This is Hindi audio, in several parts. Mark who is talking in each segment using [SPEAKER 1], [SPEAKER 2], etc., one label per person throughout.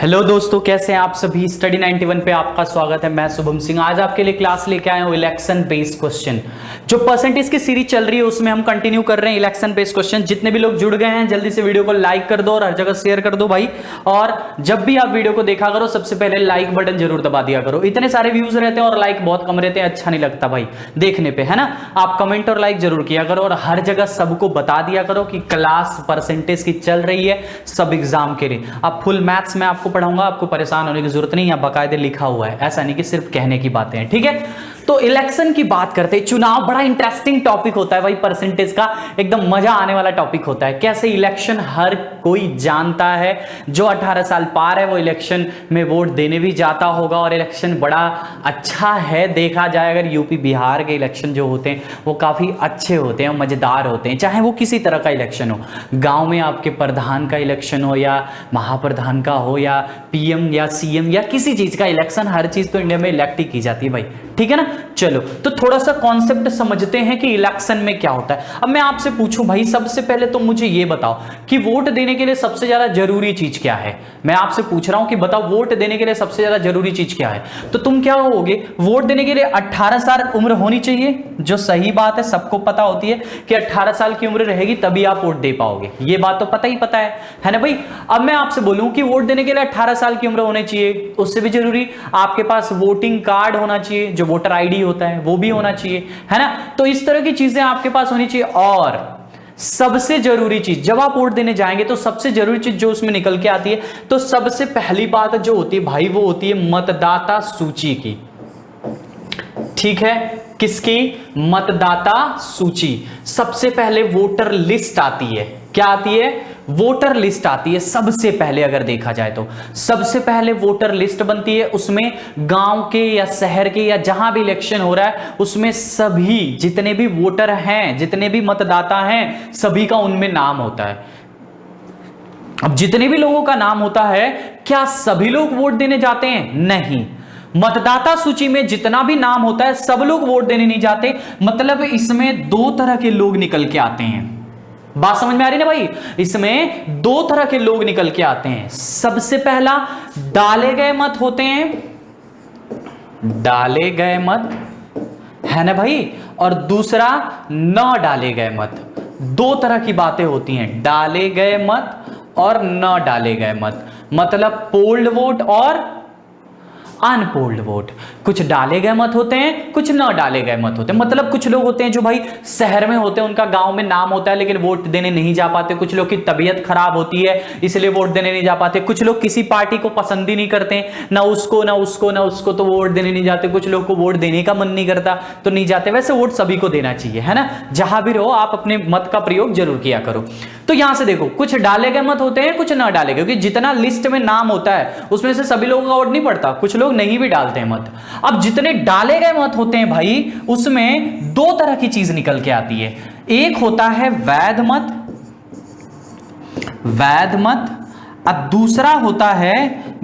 [SPEAKER 1] हेलो दोस्तों, कैसे हैं आप सभी। स्टडी 91 पे आपका स्वागत है। मैं शुभम सिंह आज आपके लिए क्लास लेके आया हूं इलेक्शन बेस्ड क्वेश्चन। जो परसेंटेज की सीरीज चल रही है उसमें हम कंटिन्यू कर रहे हैं इलेक्शन बेस्ड क्वेश्चन। जितने भी लोग जुड़ गए हैं जल्दी से वीडियो को लाइक कर दो और हर जगह शेयर कर दो भाई। और जब भी आप वीडियो को देखा करो सबसे पहले लाइक बटन जरूर दबा दिया करो। इतने सारे व्यूज रहते हैं और लाइक बहुत कम रहते हैं, अच्छा नहीं लगता भाई देखने पे, है ना। आप कमेंट और लाइक जरूर किया करो और हर जगह सबको बता दिया करो कि क्लास परसेंटेज की चल रही है सब एग्जाम के लिए। अब फुल मैथ्स में आपको पढ़ाऊंगा, आपको परेशान होने की जरूरत नहीं, यहाँ बाकायदे लिखा हुआ है, ऐसा नहीं कि सिर्फ कहने की बातें हैं, ठीक है। तो इलेक्शन की बात करते हैं। चुनाव बड़ा इंटरेस्टिंग टॉपिक होता है भाई, परसेंटेज का एकदम मजा आने वाला टॉपिक होता है। कैसे इलेक्शन हर कोई जानता है, जो 18 साल पार है वो इलेक्शन में वोट देने भी जाता होगा और इलेक्शन बड़ा अच्छा है। देखा जाए अगर यूपी बिहार के इलेक्शन जो होते हैं वो काफी अच्छे होते हैं, मजेदार होते हैं, चाहे वो किसी तरह का इलेक्शन हो। गांव में आपके प्रधान का इलेक्शन हो या महाप्रधान का हो या पीएम या सीएम या किसी चीज का इलेक्शन, हर चीज तो इंडिया में इलेक्ट ही की जाती है भाई, ठीक है ना। चलो तो थोड़ा सा कॉन्सेप्ट समझते हैं कि इलेक्शन में क्या होता है। अब मैं आपसे पूछूं भाई, सबसे पहले तो मुझे ये बताओ कि वोट देने के लिए सबसे ज्यादा जरूरी चीज क्या है। मैं आपसे पूछ रहा हूं कि बताओ वोट देने के लिए सबसे ज्यादा जरूरी चीज क्या है। तो तुम क्या कहोगे, वोट देने के लिए 18 साल उम्र होनी चाहिए, जो सही बात है, सबको पता होती है कि 18 साल की उम्र रहेगी तभी आप वोट दे पाओगे, ये बात तो पता ही पता है ना भाई। अब मैं आपसे बोलूं कि वोट देने के लिए 18 साल की उम्र होनी चाहिए, उससे भी जरूरी आपके पास वोटिंग कार्ड होना चाहिए, जो वोटर आईडी होता है वो भी होना चाहिए, है ना। तो इस तरह की चीजें आपके पास होनी चाहिए। और सबसे जरूरी चीज जब आप वोट देने जाएंगे तो सबसे जरूरी चीज जो उसमें निकल के आती है, तो सबसे पहली बात जो होती है भाई वो होती है मतदाता सूची की, ठीक है। किसकी? मतदाता सूची। सबसे पहले वोटर लिस्ट आती है। क्या आती है? वोटर लिस्ट आती है सबसे पहले। अगर देखा जाए तो सबसे पहले वोटर लिस्ट बनती है, उसमें गांव के या शहर के या जहां भी इलेक्शन हो रहा है उसमें सभी जितने भी वोटर हैं, जितने भी मतदाता हैं, सभी का उनमें नाम होता है। अब जितने भी लोगों का नाम होता है, क्या सभी लोग वोट देने जाते हैं? नहीं। मतदाता सूची में जितना भी नाम होता है सब लोग वोट देने नहीं जाते। मतलब इसमें दो तरह के लोग निकल के आते हैं। बात समझ में आ रही ना भाई? इसमें दो तरह के लोग निकल के आते हैं। सबसे पहला डाले गए मत होते हैं, डाले गए मत, है ना भाई। और दूसरा न डाले गए मत। दो तरह की बातें होती हैं, डाले गए मत और न डाले गए मत। मतलब पोल्ड वोट और अनपोल्ड वोट। कुछ डाले गए मत होते हैं, कुछ न डाले गए मत होते हैं। मतलब कुछ लोग होते हैं जो भाई शहर में होते हैं, उनका गांव में नाम होता है लेकिन वोट देने नहीं जा पाते। कुछ लोग की तबीयत खराब होती है इसलिए वोट देने नहीं जा पाते। कुछ लोग किसी पार्टी को पसंद ही नहीं करते, ना उसको ना उसको ना उसको, तो वोट देने नहीं जाते। कुछ लोग को वोट देने का मन नहीं करता तो नहीं जाते। वैसे वोट सभी को देना चाहिए, है ना। जहां भी रहो आप अपने मत का प्रयोग जरूर किया करो। तो यहां से देखो, कुछ डाले गए मत होते हैं, कुछ न डाले गए, क्योंकि जितना लिस्ट में नाम होता है उसमें से सभी लोगों का वोट नहीं पड़ता, कुछ लोग नहीं भी डालते हैं मत। अब जितने डाले गए मत होते हैं भाई, उसमें दो तरह की चीज निकल के आती है। एक होता है वैध मत, वैध मत। अब दूसरा होता है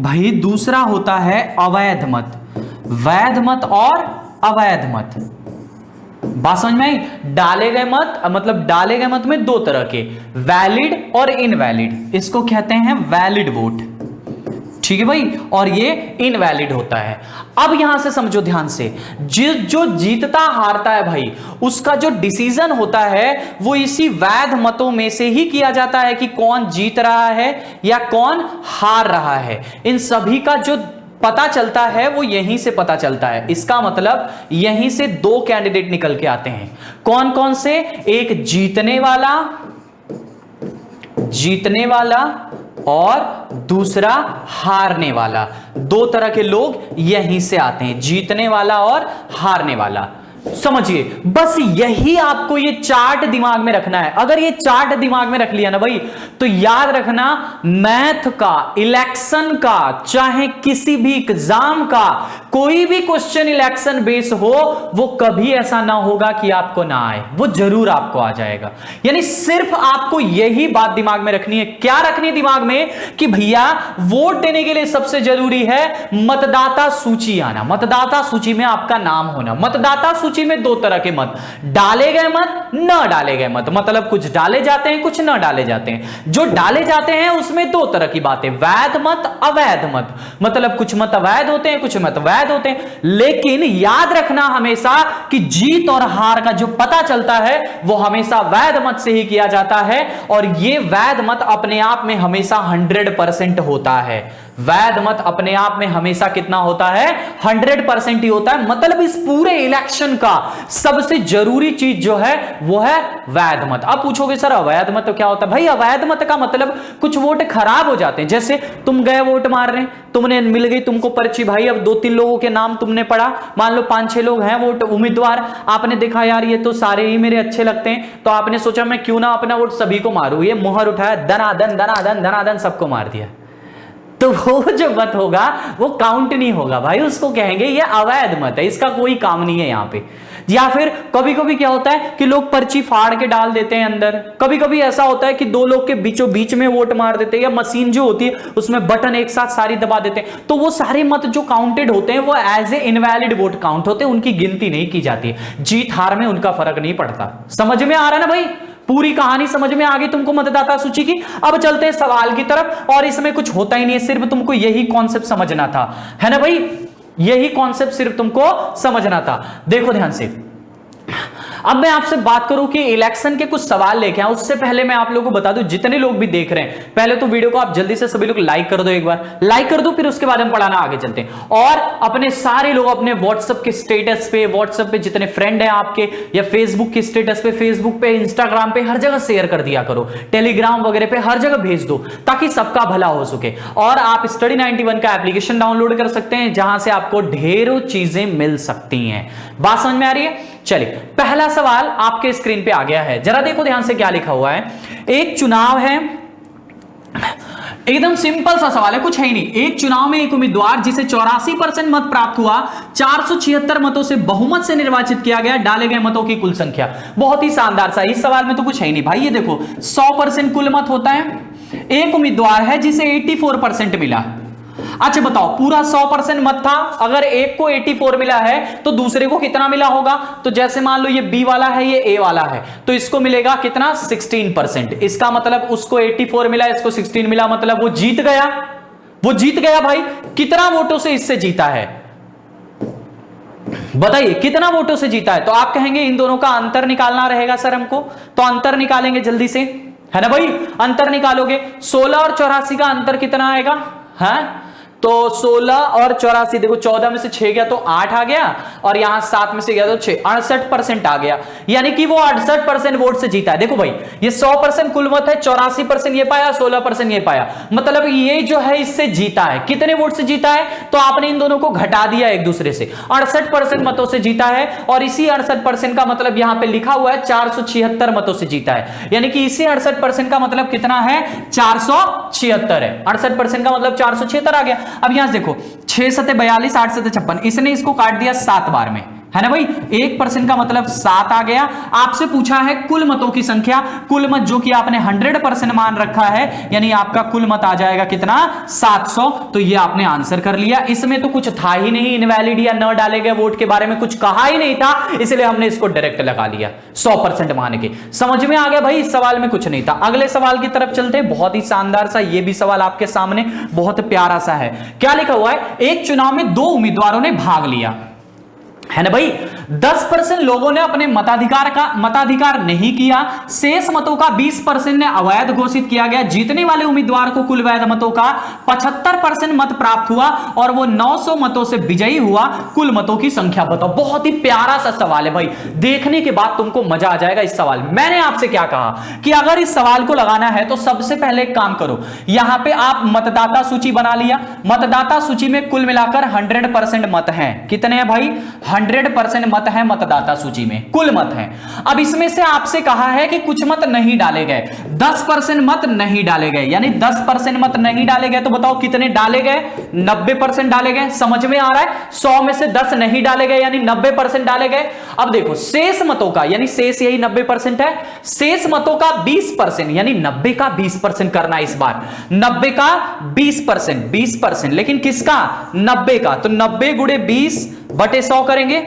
[SPEAKER 1] भाई, दूसरा होता है अवैध मत। वैध मत और अवैध मत। बात समझ में आई? डाले गए मत मतलब डाले गए मत में दो तरह के, वैलिड और इनवैलिड। इसको कहते हैं वैलिड वोट, ठीक है भाई, और ये इनवैलिड होता है। अब यहां से समझो ध्यान से, जो जीतता हारता है भाई, उसका जो डिसीजन होता है वो इसी वैध मतों में से ही किया जाता है कि कौन जीत रहा है या कौन हार रहा है। इन सभी का जो पता चलता है वो यहीं से पता चलता है। इसका मतलब यहीं से दो कैंडिडेट निकल के आते हैं। कौन कौन से? एक जीतने वाला, जीतने वाला, और दूसरा हारने वाला। दो तरह के लोग यहीं से आते हैं, जीतने वाला और हारने वाला। समझिए, बस यही आपको ये चार्ट दिमाग में रखना है। अगर ये चार्ट दिमाग में रख लिया ना भाई, तो याद रखना मैथ का, इलेक्शन का, चाहे किसी भी एग्जाम का कोई भी क्वेश्चन इलेक्शन बेस हो वो कभी ऐसा ना होगा कि आपको ना आए, वो जरूर आपको आ जाएगा। यानी सिर्फ आपको यही बात दिमाग में रखनी है। क्या रखनी है दिमाग में? कि भैया वोट देने के लिए सबसे जरूरी है मतदाता सूची आना, मतदाता सूची में आपका नाम होना। मतदाता सूची में दो तरह के मत, डाले गए मत, न डाले गए मत, मतलब कुछ डाले जाते हैं कुछ न डाले जाते हैं। जो डाले जाते हैं उसमें दो तरह की बातें, वैध मत, अवैध मत, मतलब कुछ मत अवैध होते हैं कुछ मत वैध होते हैं। लेकिन याद रखना हमेशा कि जीत और हार का जो पता चलता है वो हमेशा वैध मत से ही किया जाता है, और ये वैध मत अपने आप में हमेशा 100% होता है। वैध मत अपने आप में हमेशा कितना होता है? 100% ही होता है। मतलब इस पूरे इलेक्शन का सबसे जरूरी चीज जो है वो है वैध मत। अब पूछोगे सर अवैध मत तो क्या होता है? भाई अवैध मत का मतलब कुछ वोट खराब हो जाते हैं। जैसे तुम गए वोट मारने, तुमने मिल गई तुमको पर्ची, भाई अब 2-3 लोगों के नाम तुमने पढ़ा, मान लो 5-6 लोग हैं वोट उम्मीदवार, आपने देखा यार ये तो सारे ही मेरे अच्छे लगते हैं, तो आपने सोचा मैं क्यों ना अपना वोट सभी को मारूं, ये मुहर उठाया, धनाधन धनाधन धनाधन सबको मार दिया, तो वो जो मत होगा वो काउंट नहीं होगा भाई, उसको कहेंगे ये अवैध मत है, इसका कोई काम नहीं है यहाँ पे। या फिर कभी कभी क्या होता है कि लोग पर्ची फाड़ के डाल देते हैं अंदर, कभी कभी ऐसा होता है कि दो लोग के बीचों बीच में वोट मार देते हैं, या मशीन जो होती है उसमें बटन एक साथ सारी दबा देते हैं, तो वो सारे मत जो काउंटेड होते हैं वो as a invalid vote count होते हैं, उनकी गिनती नहीं की जाती है। जीत हार में उनका फर्क नहीं पड़ता। समझ में आ रहा है ना भाई? पूरी कहानी समझ में आ गई तुमको मतदाता सूची की। अब चलते हैं सवाल की तरफ, और इसमें कुछ होता ही नहीं है, सिर्फ तुमको यही कॉन्सेप्ट समझना था, है ना भाई? यही कॉन्सेप्ट सिर्फ तुमको समझना था। देखो ध्यान से, अब मैं आपसे बात करूं कि इलेक्शन के कुछ सवाल लेके आए, उससे पहले मैं आप लोगों को बता दूं, जितने लोग भी देख रहे हैं पहले तो वीडियो को आप जल्दी से सभी लोग लाइक कर दो, एक बार लाइक कर दो, फिर उसके बाद हम पढ़ाना आगे चलते हैं। और अपने सारे लोग अपने व्हाट्सएप के स्टेटस पे, व्हाट्सएप पे जितने फ्रेंड हैं आपके, या फेसबुक के स्टेटस पे, फेसबुक पे, इंस्टाग्राम पे, हर जगह शेयर कर दिया करो, टेलीग्राम वगैरह पे हर जगह भेज दो, ताकि सबका भला हो सके। और आप स्टडी 91 का एप्लीकेशन डाउनलोड कर सकते हैं, जहां से आपको ढेरों चीजें मिल सकती हैं। बात समझ में आ रही है? चलिए पहला सवाल आपके स्क्रीन पे आ गया है, जरा देखो ध्यान से क्या लिखा हुआ है। एक चुनाव है, एकदम सिंपल सा सवाल है, कुछ है ही नहीं। एक चुनाव में एक उम्मीदवार जिसे 84% मत प्राप्त हुआ, 476 मतों से बहुमत से निर्वाचित किया गया, डाले गए मतों की कुल संख्या। बहुत ही शानदार सा, इस सवाल में तो कुछ है ही नहीं भाई। ये देखो 100% कुल मत होता है, एक उम्मीदवार है जिसे 84% मिला। अच्छा बताओ, पूरा 100% मत था, अगर एक को 84 मिला है तो दूसरे को कितना मिला होगा? तो जैसे मान लो ये बी वाला है, ये ए वाला है, तो इसको मिलेगा कितना? 16%। इसका मतलब उसको 84 मिला, इसको 16 मिला, मतलब वो जीत गया। वो जीत गया भाई। कितना वोटों से इससे जीता है? बताइए कितना वोटों से जीता है? तो आप कहेंगे इन दोनों का अंतर निकालना रहेगा सर हमको, तो अंतर निकालेंगे जल्दी से, है ना भाई? अंतर निकालोगे, 16 और 84 का अंतर कितना आएगा? है तो 16 और 84, देखो 14 में से 6 गया तो 8 आ गया, और यहां 7 में से गया तो 6, 68% आ गया। यानी कि वो 68% वोट से जीता है। देखो भाई ये 100% कुल मत है, 84% ये पाया, 16% ये पाया, मतलब ये जो है इससे जीता है। कितने वोट से जीता है? तो आपने इन दोनों को घटा दिया एक दूसरे से, 68% मतों से जीता है, और इसी 68% का मतलब यहां पे लिखा हुआ है 476 मतों से जीता है। यानी कि इसी 68% का मतलब कितना है? 476 है। 68% का मतलब 476 आ गया। अब यहां से देखो 6 सते 42, 8 सते 56, इसने इसको काट दिया 7 बार में, है ना भाई? 1% का मतलब 7 आ गया। आपसे पूछा है कुल मतों की संख्या, कुल मत जो कि आपने 100% मान रखा है, यानी आपका कुल मत आ जाएगा कितना? 700। तो ये आपने आंसर कर लिया। इसमें तो कुछ था ही नहीं, इनवैलिड या न डाले गए वोट के बारे में कुछ कहा ही नहीं था, इसलिए हमने इसको डायरेक्ट लगा लिया 100% मान के। समझ में आ गया भाई? इस सवाल में कुछ नहीं था। अगले सवाल की तरफ चलते हैं, बहुत ही शानदार सा, ये भी सवाल आपके सामने बहुत प्यारा सा है। क्या लिखा हुआ है? एक चुनाव में 2 उम्मीदवारों ने भाग लिया, है ना भाई? 10% लोगों ने अपने मताधिकार नहीं किया, शेष मतों का 20% ने अवैध घोषित किया गया। जीतने वाले उम्मीदवार को कुल वैध मतों का 75% मत प्राप्त हुआ, और वो 900 मतों से विजयी हुआ। कुल मतों की संख्या बताओ। बहुत ही प्यारा सा सवाल है भाई, देखने के बाद तुमको मजा आ जाएगा इस सवाल। मैंने आपसे क्या कहा कि अगर इस सवाल को लगाना है तो सबसे पहले एक काम करो, यहां पे आप मतदाता सूची बना लिया। मतदाता सूची में कुल मिलाकर 100% मत हैं। कितने हैं भाई? 100% मत है मतदाता सूची में, कुल मत है। अब इसमें से आपसे कहा है कि कुछ मत नहीं डाले गए, 10% मत नहीं डाले गए, यानी 10% मत नहीं डाले गए। तो बताओ कितने डाले गए? 90% डाले गए। समझ में आ रहा है? 100 में से 10 नहीं डाले गए यानी 90% डाले गए। अब देखो शेष मतों का, यानी शेष यही 90% है, शेष मतों का 20% यानी 90 का 20% करना इस बार, 90 का 20%, लेकिन किसका? 90 का। तो 90 गुणे 20/100 करेंगे,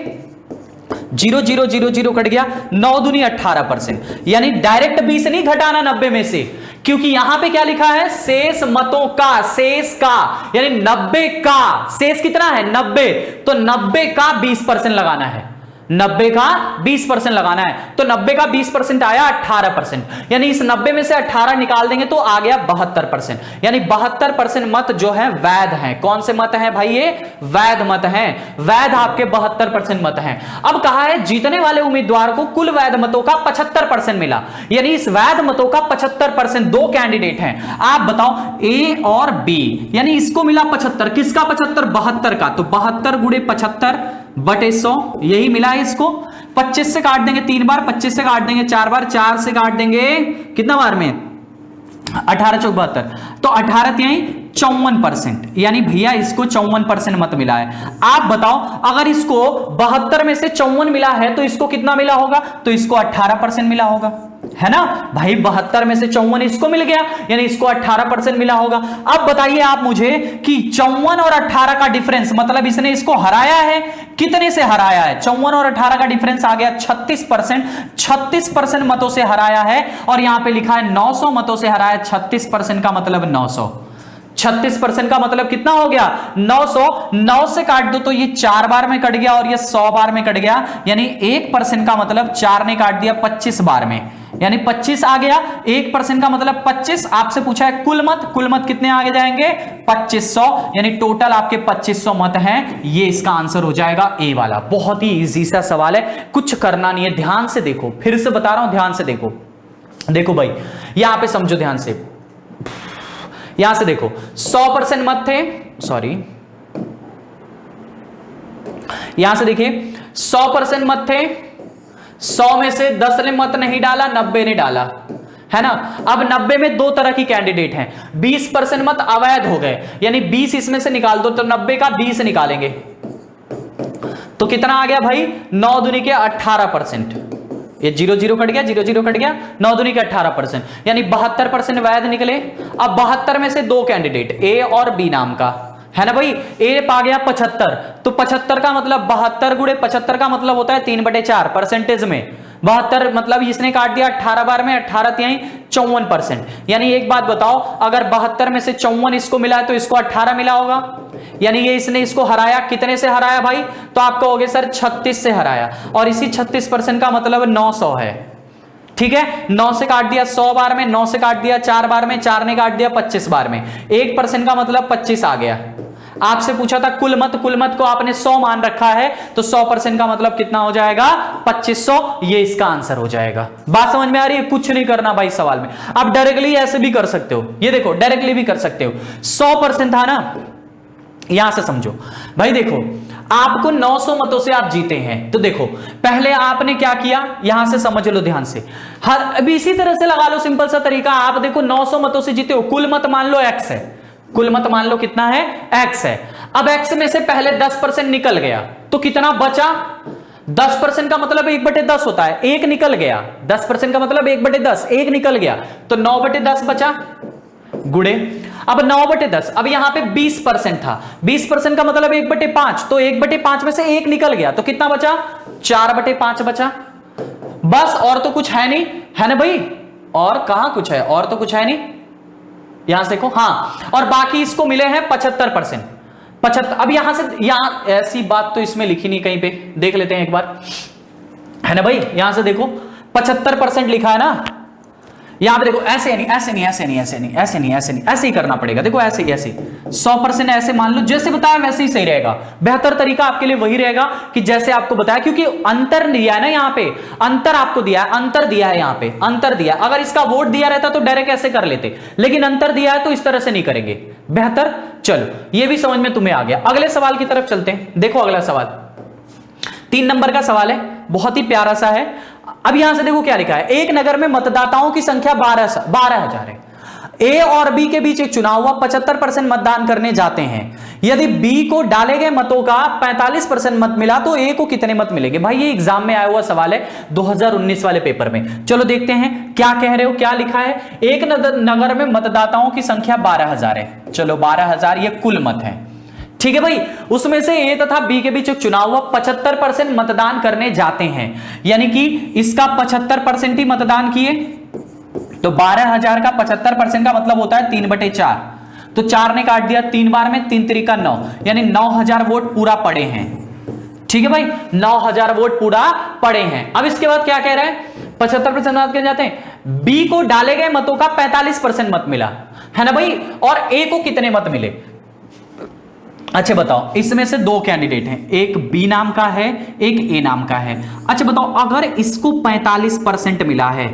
[SPEAKER 1] 0 0 0 0 कट गया, 9 दूनी 18%, यानी डायरेक्ट 20 नहीं घटाना 90 में से, क्योंकि यहां पे क्या लिखा है? शेष मतों का, शेष का, यानी 90 का शेष कितना है? 90, तो 90 का 20% लगाना है, 90 का 20% लगाना है। तो 90 का 20% आया 18%, यानी इस 90 में से 18 निकाल देंगे तो आ गया 72%, यानी 72% मत जो है वैध हैं। कौन से मत हैं भाई? ये वैध मत हैं, वैध आपके 72% मत हैं। अब कहा है जीतने वाले उम्मीदवार को कुल वैध मतों का 75% मिला, यानी इस वैध मतों का 75%, दो कैंडिडेट हैं, आप बताओ ए और बी, यानी इसको मिला 75, किसका 75? 72 का। तो 72 गुणे 75/100 यही मिला है इसको। 25 से काट देंगे 3 बार, 25 से काट देंगे 4 बार, 4 से काट देंगे कितना बार में? 18 चौक 72, तो 18 यही 54%, यानी भैया इसको 54% मत मिला है। आप बताओ अगर इसको 72 में से 54 मिला है तो इसको कितना मिला होगा? तो इसको 18% मिला होगा, है ना भाई? 72 में से 54 इसको मिल गया, यानी इसको 18% मिला होगा। अब बताइए आप मुझे कि 54 और 18 का डिफरेंस, मतलब इसने इसको हराया है, कितने से हराया है? 54 और 18 का डिफरेंस आ गया 36%, 36% मतों से हराया है, और यहां पे लिखा है 900 मतों से हराया। 36% का मतलब 900, 36% का मतलब कितना हो गया? 900, 9 से काट दो तो ये 4 बार में कट गया और ये 100 बार में कट गया, यानी 1% का मतलब 4 ने काट दिया 25 बार में, यानी 25 आ गया। 1% का मतलब 25। आपसे पूछा है कुल मत, कुल मत कितने आगे जाएंगे? 2500, यानी टोटल आपके 2500 मत हैं। ये इसका आंसर हो जाएगा ए वाला। बहुत ही इजी सा सवाल है, कुछ करना नहीं है, ध्यान से देखो, फिर से बता रहा हूं, ध्यान से देखो। देखो भाई यहां पे समझो ध्यान से, यहां से देखो 100% मत थे, सॉरी यहां से देखिए 100% मत थे, 100 में से 10 ने मत नहीं डाला, 90 ने डाला, है ना? अब 90 में दो तरह की कैंडिडेट हैं, 20% मत अवैध हो गए, यानी 20 इसमें से निकाल दो तो 90 का 20 निकालेंगे तो कितना आ गया भाई? 9 दूनी के 18%, ये 0 0 कट गया, 0 0 कट गया, 9 दूनी के 18%, यानी 72% वैध निकले। अब 72 में से दो कैंडिडेट ए और बी नाम का, है ना भाई? ए पा गया 75, तो 75 का मतलब 72 गुणे 75 का मतलब होता है 3/4 परसेंटेज में। 72 मतलब इसने काट दिया 18 बार में, 18 यही 54%, यानी एक बात बताओ, अगर 72 में से 54 इसको मिला है तो इसको 18 मिला होगा, यानी ये इसने इसको हराया, कितने से हराया भाई? तो आप कहोगे सर 36 से हराया, और इसी 36% का मतलब 900 है, ठीक है? 9 से काट दिया 100 बार में, 9 से काट दिया 4 बार में, 4 ने काट दिया 25 बार में, 1% का मतलब 25 आ गया। आपसे पूछा था कुल मत, कुल मत को आपने 100 मान रखा है, तो 100% का मतलब कितना हो जाएगा? 2500, ये इसका आंसर हो जाएगा। बात समझ में आ रही है? कुछ नहीं करना भाई सवाल में, आप डायरेक्टली ऐसे भी कर सकते हो, ये देखो डायरेक्टली भी कर सकते हो। 100% था ना, यहां से समझो भाई, देखो आपको 900 मतों से आप जीते हैं, तो देखो पहले आपने क्या किया, यहां से समझ लो ध्यान से, हर अभी इसी तरह से लगा लो, सिंपल सा तरीका। आप देखो 900 मतों से जीते हो, कुल मत मान लो x है, कुल मत मान लो कितना है? x है। अब x में से पहले 10% निकल गया तो कितना बचा? 10% का मतलब 1/10 होता है, 1 निकल गया। 10% का मतलब 1/10, 1 निकल गया तो 9/10 बचा, गुणे अब 9/10। अब यहां पे 20% था, 20% का मतलब 1/5, तो 1/5 में से 1 निकल गया तो कितना बचा? 4/5 बचा, बस। और तो कुछ है नहीं, है ना भाई? और कहां कुछ है? और तो कुछ है नहीं, यहां से देखो, हाँ। और बाकी इसको मिले हैं 75%, 75। अब यहां से, यहां ऐसी बात तो इसमें लिखी नहीं, कहीं पे देख लेते हैं एक बार, है ना भाई? यहां से देखो 75% लिखा है ना, यहां पे देखो ऐसे नहीं, ऐसे नहीं, ऐसे नहीं, ऐसे नहीं, ऐसे नहीं, ऐसे नहीं, ऐसे ही करना पड़ेगा। देखो ऐसे ही, ऐसे 100% ऐसे मान लो, जैसे बताया वैसे ही सही रहेगा। बेहतर तरीका आपके लिए वही रहेगा कि जैसे आपको बताया, क्योंकि अंतर दिया है ना, यहाँ पे अंतर आपको दिया है, अंतर दिया है, यहाँ पे अंतर दिया। अगर इसका वोट दिया रहता तो डायरेक्ट ऐसे कर लेते, लेकिन अंतर दिया है तो इस तरह से नहीं करेंगे। बेहतर, चलो ये भी समझ में तुम्हें आ गया। अगले सवाल की तरफ चलते हैं। देखो अगला सवाल, 3 नंबर का सवाल है, बहुत ही प्यारा सा है। अब यहां से देखो क्या लिखा है, एक नगर में मतदाताओं की संख्या 12,000 है। ए और बी के बीच एक चुनाव हुआ, 75% मतदान करने जाते हैं। यदि बी को डाले गए मतों का 45% मत मिला तो ए को कितने मत मिलेंगे? भाई ये एग्जाम में आया हुआ सवाल है 2019 वाले पेपर में। चलो देखते हैं क्या कह रहे हो, क्या लिखा है। एक नगर में मतदाताओं की संख्या 12,000 है। चलो 12,000 ये कुल मत है, ठीक है भाई। उसमें से ए तथा बी के बीच एक चुनाव हुआ, 75% मतदान करने जाते हैं, यानी कि इसका 75% ही मतदान किए। तो 12,000 का 75% का मतलब होता है 3/4। तो 4 ने काट दिया 3 बार में, 3 3 9, यानी 9,000 वोट पूरा पड़े हैं, ठीक है भाई। 9,000 वोट पूरा पड़े हैं। अब इसके बाद क्या कह रहा है, 75% मत के जाते हैं। बी को डाले गए मतों का 45% मत मिला, है ना भाई, और ए को कितने मत मिले? अच्छा बताओ, इसमें से 2 कैंडिडेट हैं, एक बी नाम का है, एक ए नाम का है। अच्छा बताओ, अगर इसको 45% मिला है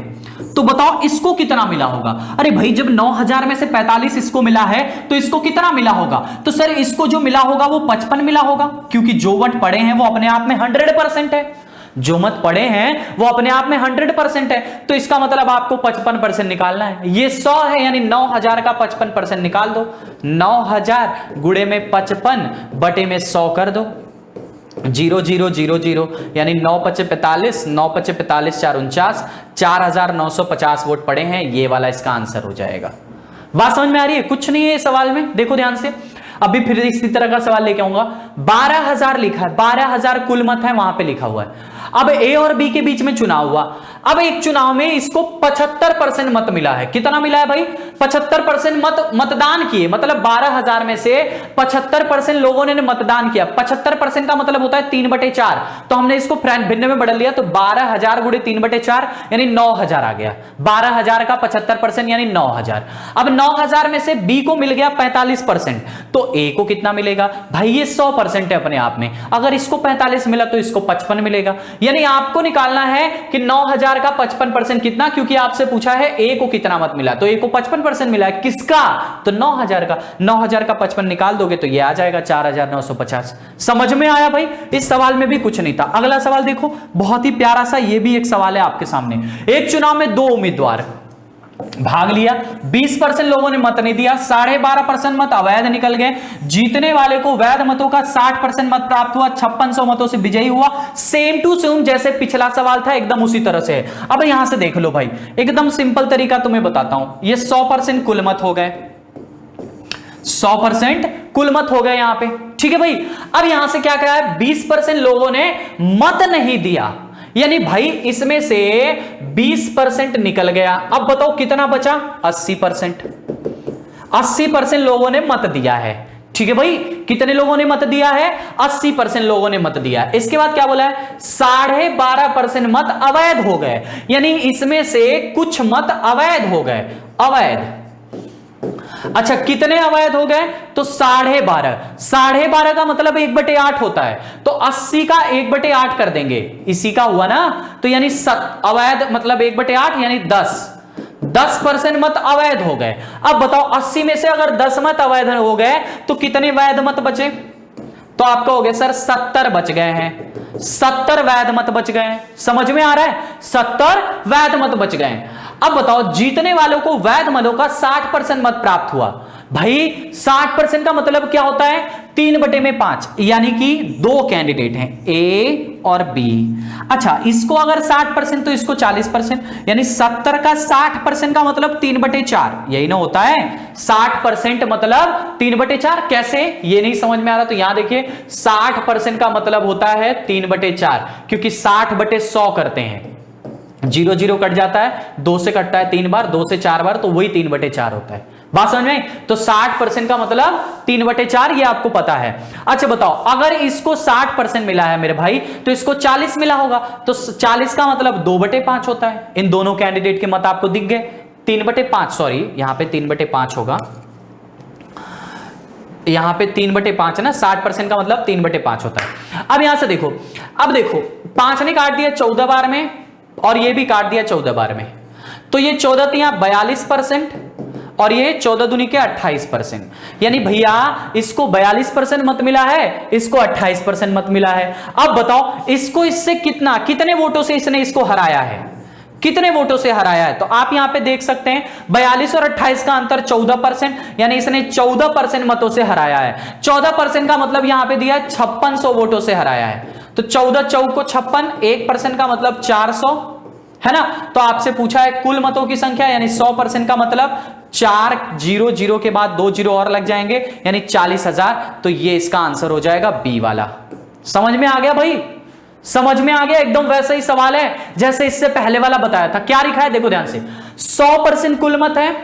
[SPEAKER 1] तो बताओ इसको कितना मिला होगा? अरे भाई जब 9,000 में से 45 इसको मिला है तो इसको कितना मिला होगा? तो सर इसको जो मिला होगा वो 55 मिला होगा, क्योंकि जो मत पड़े हैं वो अपने आप में 100% है। जो मत पड़े हैं वो अपने आप में 100% है। तो इसका मतलब आपको 55% निकालना है। ये 100 है, यानी 9,000 का 55% निकाल दो। 9,000 गुणे में 55 बटे में 100 कर दो। 0 0 0 0, यानी 9 5 45, 9 5 45 4 49, 4,950 वोट पड़े हैं। ये वाला इसका आंसर हो जाएगा। बात समझ में आ रही है? कुछ नहीं है इस सवाल में, देखो ध्यान से। अभी फिर इसी तरह का सवाल लेके आऊंगा। 12,000 लिखा है, 12,000 कुल मत है, वहां पे लिखा हुआ है। अब ए और बी के बीच में चुनाव हुआ। अब एक चुनाव में इसको 75% मत मिला है। कितना मिला है भाई? 75% मतदान किए, मतलब 12,000 में से 75% लोगों ने मतदान किया। 75% का मतलब होता है 3/4। तो हमने इसको भिन्न में बदल लिया, तो 12,000 गुणे 3/4 यानी 9,000 आ गया। 12,000 का 75% यानी 9,000। अब 9,000 में से बी को मिल गया 45%, तो ए को कितना मिलेगा? भाई ये 100% है अपने आप में। अगर इसको 45 मिला तो इसको 55 मिलेगा। यानी आपको निकालना है कि 9,000 का 55% कितना, क्योंकि आपसे पूछा है ए को कितना मत मिला, तो ए को 55% मिला है। किसका? तो 9,000 का। 9,000 का 55 निकाल दोगे तो ये आ जाएगा 4,950। समझ में आया भाई? इस सवाल में भी कुछ नहीं था। अगला सवाल देखो, बहुत ही प्यारा सा, ये भी एक सवाल है आपके सामने। एक चुनाव में 2 उम्मीदवार भाग लिया, 20% लोगों ने मत नहीं दिया, 12.5% मत अवैध निकल गए। जीतने वाले को वैध मतों का 60% मत प्राप्त हुआ, 5600 मतों से विजयी हुआ। सेम टू सेम जैसे पिछला सवाल था एकदम उसी तरह से है। अब यहां से देख लो भाई, एकदम सिंपल तरीका तुम्हें बताता हूं। ये 100% कुल मत हो गए, 100% कुल मत हो गए यहां पे, ठीक है भाई। अब यहां से क्या कहा है, 20% लोगों ने मत नहीं दिया, यानी भाई इसमें से 20% निकल गया। अब बताओ कितना बचा? 80%। 80% लोगों ने मत दिया है, ठीक है भाई। कितने लोगों ने मत दिया है? 80% लोगों ने मत दिया है। इसके बाद क्या बोला है? 12.5% मत अवैध हो गए, यानी इसमें से कुछ मत अवैध हो गए। अवैध, अच्छा कितने अवैध हो गए? तो 12.5। 12.5 का मतलब 1/8 होता है, तो 80 का 1/8 कर देंगे, इसी का हुआ ना। तो यानी अवैध मतलब 1/8 यानी 10% मत अवैध हो गए। अब बताओ 80 में से अगर 10 मत अवैध हो गए तो कितने वैध मत बचे? तो आपका हो गया सर 70 बच गए हैं। 70 वैध मत बच गए हैं। समझ में आ रहा है? 70 वैध मत बच गए हैं। अब बताओ जीतने वालों को वैध मतों का 60% मत प्राप्त हुआ। भाई 60% का मतलब क्या होता है? 3/5, यानी कि 2 कैंडिडेट हैं ए और बी। अच्छा इसको अगर 60% तो इसको 40%, यानी 70 का 60% का मतलब 3/4, यही ना होता है? 60% मतलब 3/4। कैसे, ये नहीं समझ में आ रहा तो यहां देखिए, 60% का मतलब होता है 3/4, क्योंकि 60/100 करते हैं। 0 0 कट जाता है, 2 से कटता है 3 बार, 2 से 4 बार, तो वही 3/4 होता है। बात समझ में? तो 60% का मतलब 3/4, ये आपको पता है। अच्छा बताओ अगर इसको 60% मिला है मेरे भाई, तो इसको 40 मिला होगा, तो 40 का मतलब 2/5 होता है। इन दोनों कैंडिडेट के मत आपको दिख गए। 3/5, सॉरी यहां पे 3/5 होगा, यहां पे 3/5 ना, 60% का मतलब 3/5 होता है। अब यहां से देखो, अब देखो 5 ने काट दिया 14 बार में, और ये भी काट दिया 14 बार में, तो ये 14 42% और ये 14 दूनी के 28%, यानी भैया इसको 42% मत मिला है, इसको 28% मत मिला है। अब बताओ इसको इससे कितने वोटों से इसने इसको हराया है, कितने वोटों से हराया है? तो आप यहां पे देख सकते हैं 42 और 28 का अंतर 14%, यानी इसने 14% मतों से हराया है। 14% का मतलब यहां पे दिया 5600 वोटों से हराया है। तो 14 चौक को 56, 1% का मतलब 400 है ना। तो आपसे पूछा है कुल मतों की संख्या, यानी 100% का मतलब 400 के बाद 2 जीरो और लग जाएंगे, यानी 40,000। तो ये इसका आंसर हो जाएगा बी वाला। समझ में आ गया भाई, समझ में आ गया? एकदम वैसा ही सवाल है जैसे इससे पहले वाला बताया था। क्या लिखा है देखो ध्यान से, 100% कुल मत है,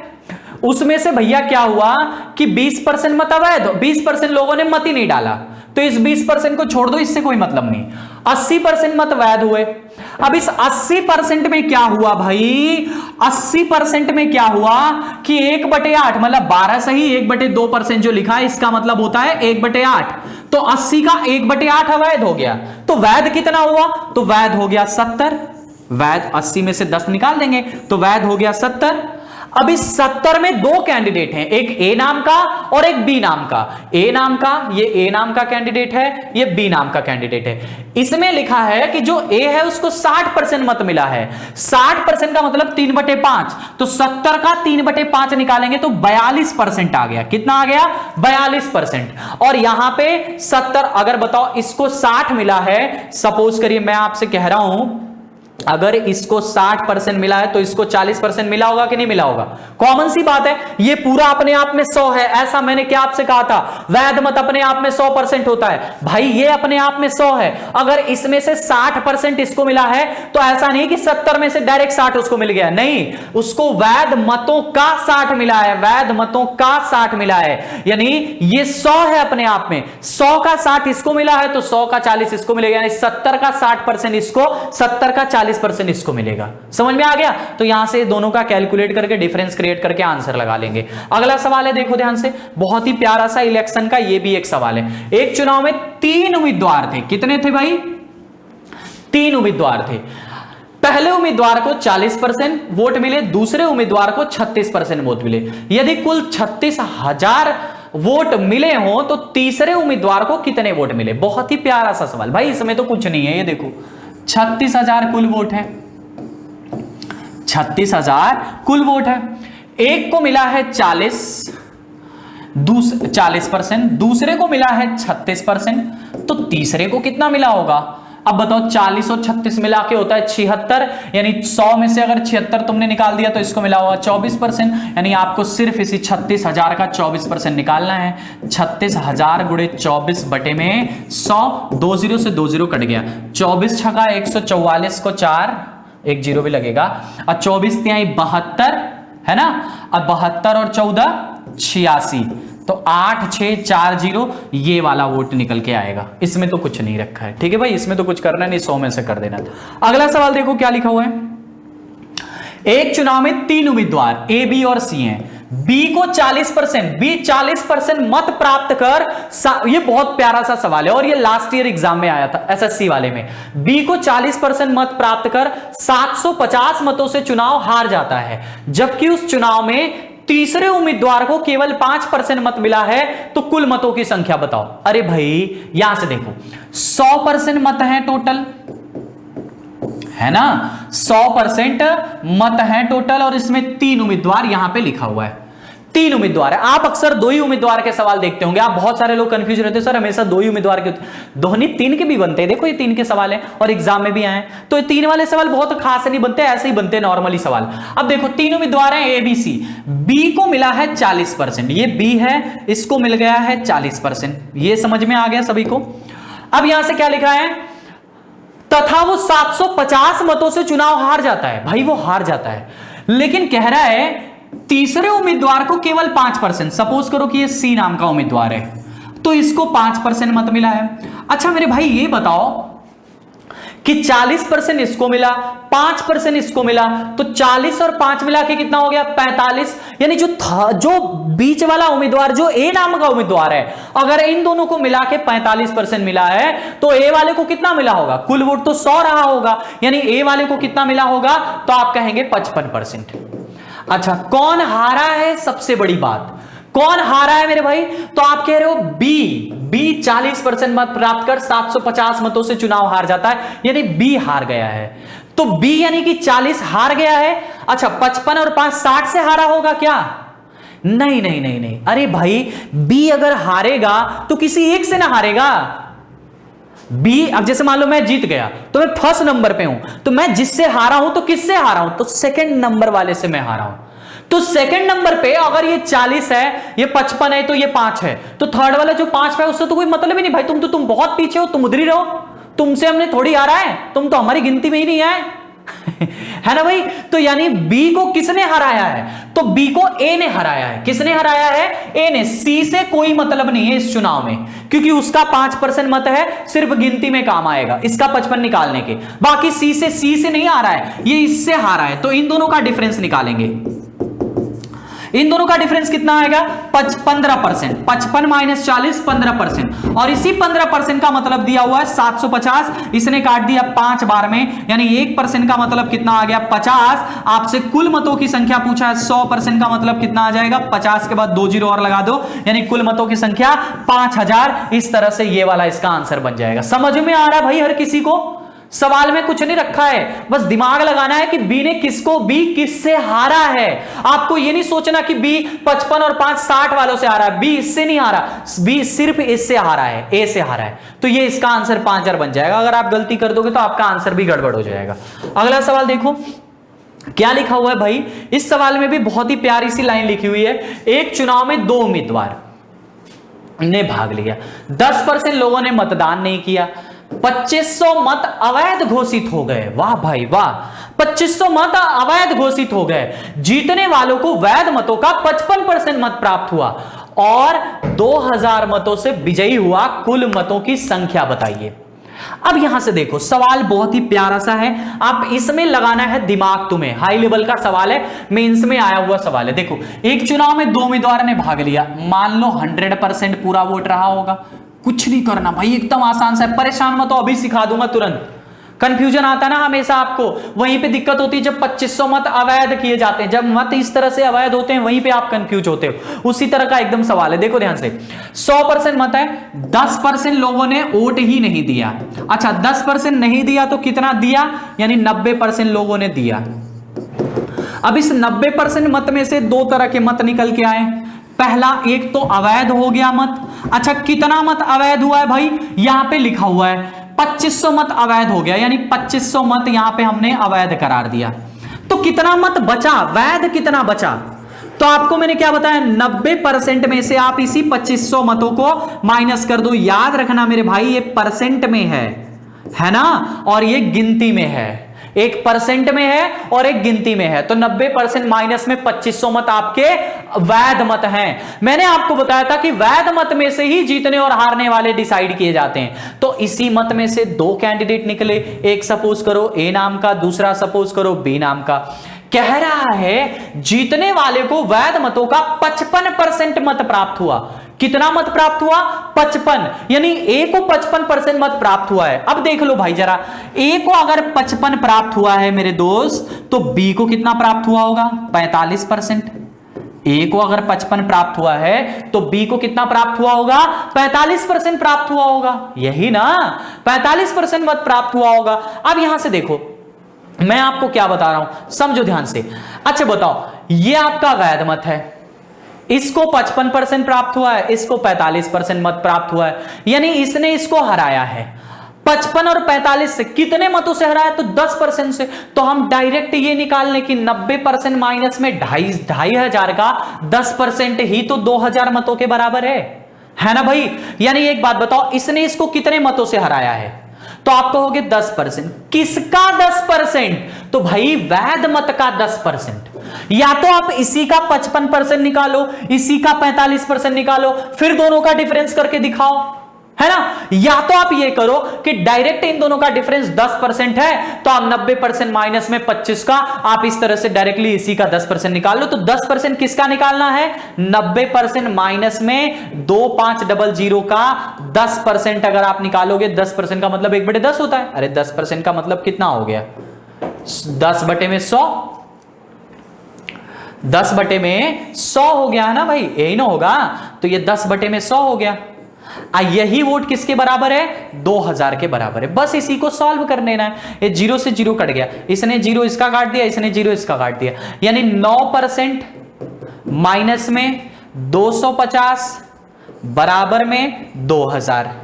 [SPEAKER 1] उसमें से भैया क्या हुआ कि 20% मत अवैध, 20% लोगों ने मत ही नहीं डाला, तो इस 20% को छोड़ दो, इससे कोई मतलब नहीं। 80% मत वैध हुए। अब इस 80% में क्या हुआ भाई, 80% में क्या हुआ कि 1/8 मतलब 12 सही, 1/2% जो लिखा है इसका मतलब होता है 1/8। तो 80 का 1/8 अवैध हो गया। तो वैध कितना हुआ, तो वैध हो गया 70। वैध 80 में से 10 निकाल देंगे तो वैध हो गया 70। अब इस 70 में 2 कैंडिडेट हैं, एक ए नाम का और एक बी नाम का। ए नाम का, ये ए नाम का कैंडिडेट है, ये बी नाम का कैंडिडेट है। इसमें लिखा है कि जो ए है उसको 60% मत मिला है। 60% का मतलब 3/5, तो 70 का 3/5 निकालेंगे तो 42% आ गया। कितना आ गया, 42%। और यहां पे 70, अगर बताओ इसको 60 मिला है, सपोज करिए मैं आपसे कह रहा हूं अगर इसको 60% मिला है तो इसको 40% मिला होगा कि नहीं मिला होगा? कॉमन सी बात है, ये पूरा अपने आप में 100 है। ऐसा मैंने क्या आपसे कहा था, वैध मत अपने आप में 100% होता है। भाई ये अपने आप में 100 है, अगर इसमें से 60% इसको मिला है तो ऐसा नहीं कि 70 में से डायरेक्ट 60 उसको मिल गया, नहीं, उसको वैध मतों का 60 मिला है, वैध मतों का 60 मिला है। यानी ये 100 है अपने आप में, 100 का 60 इसको मिला है तो 100 का 40 इसको मिलेगा, यानी 70 का 60% इसको, 70 का 40% इसको मिलेगा। समझ में आ गया? तो यहां से दोनों का कैलकुलेट करके डिफरेंस क्रिएट करके आंसर लगा लेंगे। अगला सवाल है, देखो ध्यान से, बहुत ही प्यारा सा इलेक्शन का ये भी एक सवाल है। एक चुनाव में 3 उम्मीदवार थे। कितने थे भाई? 3 उम्मीदवार थे। पहले उम्मीदवार को 40% वोट मिले, दूसरे उम्मीदवार को 36% वोट मिले। यदि कुल 36,000 वोट मिले हो तो तीसरे उम्मीदवार को कितने वोट मिले? बहुत ही प्यारा सा सवाल भाई, इसमें तो कुछ नहीं है। ये देखो 36,000 कुल वोट है, 36,000 कुल वोट है। एक को मिला है 40%, दूसरे को मिला है 36%, तो तीसरे को कितना मिला होगा? अब बताओ 40 और 36 मिला के होता है 76, यानी 100 में से अगर 76 तुमने निकाल दिया तो इसको मिला होगा 24%, यानी आपको सिर्फ इसी 36,000 का 24% निकालना है। 36,000 गुणे 24 बटे में 100, 2 जीरो से 2 जीरो कट गया, 24 छका 144 को 4, एक जीरो भी लगेगा, और 24 तिहाई 72 है ना, अब 72 और 14 86, तो 8640 ये वाला वोट निकल के आएगा। इसमें तो कुछ नहीं रखा है, ठीक है भाई, इसमें तो कुछ करना नहीं, 100 में से कर देना था। अगला सवाल देखो क्या लिखा हुआ है। एक चुनाव में 3 उम्मीदवार ए, बी और सी हैं। बी को 40%, बी 40% मत प्राप्त कर, ये बहुत प्यारा सा सवाल है और ये लास्ट ईयर एग्जाम में आया था एसएससी वाले में। बी को 40% मत प्राप्त कर 750 मतों से चुनाव हार जाता है, जबकि उस चुनाव में तीसरे उम्मीदवार को केवल 5% मत मिला है, तो कुल मतों की संख्या बताओ। अरे भाई यहां से देखो 100% मत है टोटल, है ना, 100% मत है टोटल, और इसमें 3 उम्मीदवार यहां पे लिखा हुआ है, 3 उम्मीदवार है। आप अक्सर 2 ही उम्मीदवार के सवाल देखते होंगे, आप बहुत सारे लोग कंफ्यूज रहते हैं, सर हमेशा 2 ही उम्मीदवार के, दोनों 3 के भी बनते हैं। देखो ये 3 के सवाल हैं और एग्जाम में भी आए, तो ये 3 वाले सवाल बहुत खास नहीं बनते, ऐसे ही बनते हैं नॉर्मली सवाल। अब देखो 3 उम्मीदवार हैं ए, बी, सी। बी को मिला है 40%, ये बी है, इसको मिल गया है 40%, ये समझ में आ गया सभी को। अब यहां से क्या लिखा है, तथा वो 750 मतों से चुनाव हार जाता है। भाई वो हार जाता है, लेकिन कह रहा है तीसरे उम्मीदवार को केवल 5%। सपोज करो कि ये सी नाम का उम्मीदवार है, तो इसको 5% मत मिला है। अच्छा मेरे भाई ये बताओ कि 40% इसको मिला, 5% इसको मिला, तो 40 और 5 मिला के कितना हो गया 45। यानी जो बीच वाला उम्मीदवार जो ए नाम का उम्मीदवार है, अगर इन दोनों को मिला के 45% मिला है तो ए वाले को कितना मिला होगा? कुल वोट तो 100 रहा होगा, यानी ए वाले को कितना मिला होगा? तो आप कहेंगे 55%। अच्छा, कौन हारा है सबसे बड़ी बात, कौन हारा है मेरे भाई? तो आप कह रहे हो बी 40% मत प्राप्त कर 750 मतों से चुनाव हार जाता है, यानी बी हार गया है। तो बी यानी कि 40 हार गया है। अच्छा, 55 और 5 60 से हारा होगा क्या? नहीं नहीं नहीं नहीं, अरे भाई बी अगर हारेगा तो किसी एक से ना हारेगा। बी, अब जैसे मान लो मैं जीत गया तो मैं फर्स्ट नंबर पे हूं, तो मैं जिससे हारा हूं तो किससे हारा हूं? तो सेकंड नंबर वाले से मैं हारा हूं। तो सेकंड नंबर पे अगर ये 40 है, ये 55 है, तो ये 5 है, तो थर्ड वाला जो 5 है उससे तो कोई मतलब ही नहीं भाई। तुम बहुत पीछे हो, तुम उधर ही रहो, तुमसे हमने थोड़ी हारा है, तुम तो हमारी गिनती में ही नहीं आए है ना भाई। तो यानी बी को किसने हराया है? तो बी को ए ने हराया है। किसने हराया है? ए ने। सी से कोई मतलब नहीं है इस चुनाव में, क्योंकि उसका 5% मत है, सिर्फ गिनती में काम आएगा इसका 55 निकालने के। बाकी सी से नहीं आ रहा है, ये इससे हारा है। तो इन दोनों का डिफरेंस निकालेंगे। इन दोनों का डिफरेंस कितना आएगा? 15%। 55 माइनस 40 15%, और इसी 15% का मतलब दिया हुआ है 750। इसने काट दिया 5 बार में, यानी 1% का मतलब कितना आ गया? 50। आपसे कुल मतों की संख्या पूछा है, 100% का मतलब कितना आ जाएगा? 50 के बाद 2 जीरो और लगा दो, यानी कुल मतों की संख्या 5000। इस तरह से ये वाला इसका आंसर बन जाएगा। समझ में आ रहा है भाई हर किसी को? सवाल में कुछ नहीं रखा है, बस दिमाग लगाना है कि बी ने किससे हारा है। आपको ये नहीं सोचना कि बी 55 और 5 60 वालों से हारा है। बी इससे नहीं हारा, बी सिर्फ इससे हारा है, ए से हारा है। तो ये इसका आंसर 5000 बन जाएगा। अगर आप गलती कर दोगे तो आपका आंसर भी गड़बड़ हो जाएगा। अगला सवाल देखो क्या लिखा हुआ है भाई। इस सवाल में भी बहुत ही प्यारी सी लाइन लिखी हुई है। एक चुनाव में 2 उम्मीदवार ने भाग लिया, 10% लोगों ने मतदान नहीं किया, 2500 मत अवैध घोषित हो गए। वाह भाई वाह, 2500 मत अवैध घोषित हो गए। जीतने वालों को वैध मतों का 55% मत प्राप्त हुआ और 2000 मतों से विजयी हुआ। कुल मतों की संख्या बताइए। अब यहां से देखो, सवाल बहुत ही प्यारा सा है, आप इसमें लगाना है दिमाग। तुम्हें हाई लेवल का सवाल है, मेंस में आया हुआ सवाल है। देखो, एक चुनाव में 2 उम्मीदवार ने भाग लिया, मान लो 100% पूरा वोट रहा होगा। कुछ नहीं करना भाई, एकदम आसान सा है, परेशान मत हो, अभी सिखा दूंगा तुरंत। कंफ्यूजन आता ना हमेशा आपको, वहीं पे दिक्कत होती है जब 2500 मत अवैध किए जाते हैं। जब मत इस तरह से अवैध होते हैं वहीं पे आप कंफ्यूज होते हो। उसी तरह का एकदम सवाल है, देखो ध्यान से। 100% मत है, 10% लोगों ने वोट ही नहीं दिया। अच्छा, 10% नहीं दिया तो कितना दिया? यानी 90% लोगों ने दिया। अब इस 90% मत में से 2 तरह के मत निकल के आए। पहला, एक तो अवैध हो गया मत। अच्छा, कितना मत अवैध हुआ है भाई? यहां पे लिखा हुआ है 2500 मत अवैध हो गया, यानी 2500 मत यहां पे हमने अवैध करार दिया। तो कितना मत बचा? वैध कितना बचा? तो आपको मैंने क्या बताया, 90% में से आप इसी 2500 मतों को माइनस कर दो। याद रखना मेरे भाई, ये परसेंट में है ना, और ये गिनती में है। एक परसेंट में है और एक गिनती में है। तो 90% माइनस में 2500 मत आपके वैध मत हैं। मैंने आपको बताया था कि वैध मत में से ही जीतने और हारने वाले डिसाइड किए जाते हैं। तो इसी मत में से 2 कैंडिडेट निकले, एक सपोज करो ए नाम का, दूसरा सपोज करो बी नाम का। कह रहा है जीतने वाले को वैध मतों का 55% मत प्राप्त हुआ। कितना मत प्राप्त हुआ? 55, यानी ए को 55% मत प्राप्त हुआ है। अब देख लो भाई जरा, ए को अगर 55 प्राप्त हुआ है मेरे दोस्त, तो बी को कितना प्राप्त हुआ होगा? 45%। ए को अगर 55 प्राप्त हुआ है तो बी को कितना प्राप्त हुआ होगा? 45% प्राप्त हुआ होगा। यही ना, 45% मत प्राप्त हुआ होगा। अब यहां से देखो, मैं आपको क्या बता रहा हूं, समझो ध्यान से। अच्छा बताओ, ये आपका वैध मत है, इसको 55% प्राप्त हुआ है, इसको 45% मत प्राप्त हुआ है, यानी इसने इसको हराया है। 55 और 45 से कितने मतों से हराया? तो 10% से। तो हम डायरेक्ट ये निकाल लें कि 90% माइनस में 2500 का 10% ही तो 2000 मतों के बराबर है ना भाई। यानी एक बात बताओ, इसने इसको कितने मतों से हराया है? तो आप कहोगे 10%। किसका 10%? तो भाई वैध मत का 10%। या तो आप इसी का 55% निकालो, इसी का 45% निकालो, फिर दोनों का डिफरेंस करके दिखाओ, है ना। या तो आप ये करो कि डायरेक्ट इन दोनों का डिफरेंस 10% है, तो आप 90% माइनस में 25 का आप इस तरह से डायरेक्टली इसी का 10% निकाल लो। तो 10% किसका निकालना है? 90% माइनस में 2500 का 10% अगर आप निकालोगे, 10% का मतलब 1/10 होता है। अरे 10% का मतलब कितना हो गया? 10/100। 10 बटे में 100 हो गया है ना भाई, यही ना होगा। तो ये 10 बटे में 100 हो गया। यही वोट किसके बराबर है? 2000 के बराबर है। बस इसी को सॉल्व कर लेना है। ये 0 से 0 कट गया, इसने 0 इसका काट दिया, इसने 0 इसका काट दिया, यानी 9% माइनस में 250 बराबर में 2000।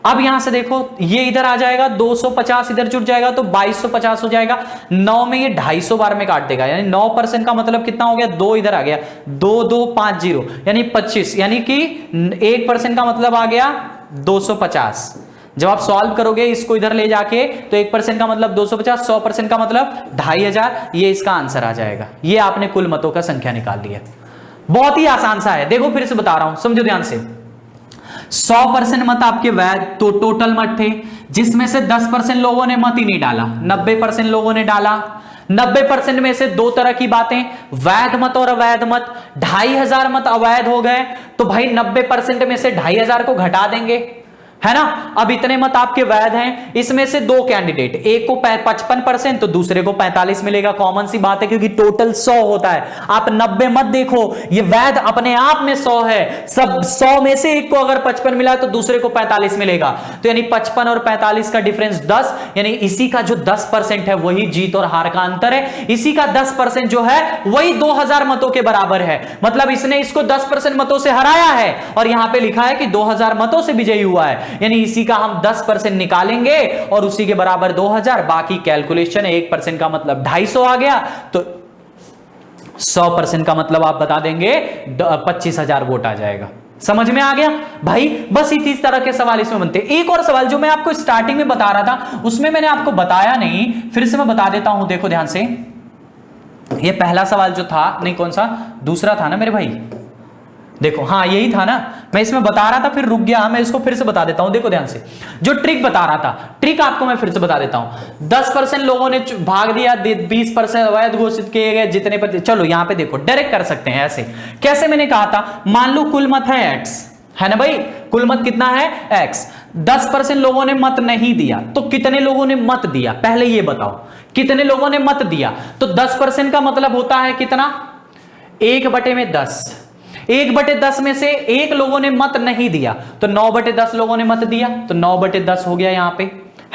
[SPEAKER 1] अब यहां से देखो ये इधर आ जाएगा, 250 इधर जुड़ जाएगा तो 2250 हो जाएगा। 9 में ये 250 बार में काट देगा, यानी 9% का मतलब कितना हो गया? 2 इधर आ गया, 2250 यानी 25, यानी कि 1% का मतलब आ गया 250। जब आप सॉल्व करोगे इसको इधर ले जाके तो 1% का मतलब 250, 100% का मतलब 2500, ये इसका आंसर आ जाएगा। ये आपने कुल मतों का संख्या निकाल लिया। बहुत ही आसान सा है। देखो फिर से बता रहा हूं, समझो ध्यान से। 100% मत आपके वैध तो टोटल मत थे, जिसमें से 10% लोगों ने मत ही नहीं डाला, 90% लोगों ने डाला। 90% में से दो तरह की बातें, वैध मत और अवैध मत। 2500 मत अवैध हो गए तो भाई 90% में से 2500 को घटा देंगे, है ना। अब इतने मत आपके वैध हैं, इसमें से दो कैंडिडेट, एक को 55% तो दूसरे को 45 मिलेगा। कॉमन सी बात है क्योंकि टोटल 100 होता है। आप 90 मत देखो, ये वैध अपने आप में 100 है। सब 100 में से एक को अगर 55 मिला तो दूसरे को 45 मिलेगा, तो यानी 55 और 45 का डिफरेंस 10, यानी इसी का जो 10% है वही जीत और हार का अंतर है। इसी का 10% जो है वही 2000 मतों के बराबर है। मतलब इसने इसको 10% मतों से हराया है और यहां पे लिखा है कि 2000 मतों से विजयी हुआ है, यानी इसी का हम 10% निकालेंगे और उसी के बराबर 2000। बाकी कैलकुलेशन 1% का मतलब 250 आ गया, तो 100% का मतलब आप बता देंगे 25,000 वोट आ जाएगा। समझ में आ गया भाई। बस इस तरह के सवाल इसमें बनते हैं। एक और सवाल जो मैं आपको स्टार्टिंग में बता रहा था उसमें मैंने आपको बताया नहीं, फिर से मैं बता देता हूं। देखो ध्यान से, ये पहला सवाल जो था, नहीं कौन सा, दूसरा था ना मेरे भाई, देखो हाँ यही था ना। मैं इसमें बता रहा था फिर रुक गया, मैं इसको फिर से बता देता हूं। देखो ध्यान से, जो ट्रिक बता रहा था, ट्रिक आपको मैं फिर से बता देता हूं। 10% लोगों ने भाग दिया, 20% अवैध घोषित किए गए, जितने पर। चलो यहां पे देखो, डायरेक्ट कर सकते हैं ऐसे। कैसे? मैंने कहा था, मान लो कुल मत है x, है ना भाई, कुल मत कितना है x। 10% लोगों ने मत नहीं दिया, तो कितने लोगों ने मत दिया पहले ये बताओ, कितने लोगों ने मत दिया। तो 10% का मतलब होता है कितना? 1/10। 1/10 में से एक लोगों ने मत नहीं दिया, तो 9/10 लोगों ने मत दिया, तो 9/10 हो गया यहां पे,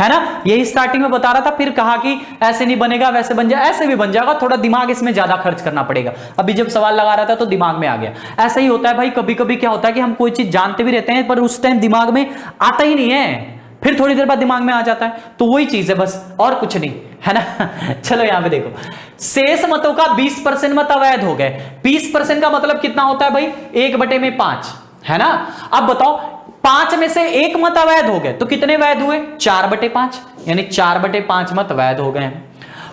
[SPEAKER 1] है ना। यही स्टार्टिंग में बता रहा था, फिर कहा कि ऐसे नहीं बनेगा, वैसे बन जाए, ऐसे भी बन जाएगा, थोड़ा दिमाग इसमें ज्यादा खर्च करना पड़ेगा। अभी जब सवाल लगा रहा था तो दिमाग में आ गया। ऐसा ही होता है भाई, कभी कभी क्या होता है कि हम कोई चीज जानते भी रहते हैं पर उस टाइम दिमाग में आता ही नहीं है, फिर थोड़ी देर बाद दिमाग में आ जाता है। तो वही चीज है बस, और कुछ नहीं, है ना। चलो यहां पे देखो, शेष मतों का 20% मत अवैध हो गए। 20% का मतलब कितना होता है भाई? 1/5, है ना। अब बताओ, 5 में से एक मत अवैध हो गए तो कितने वैध हुए? 4/5, यानी 4/5 मत वैध हो गए।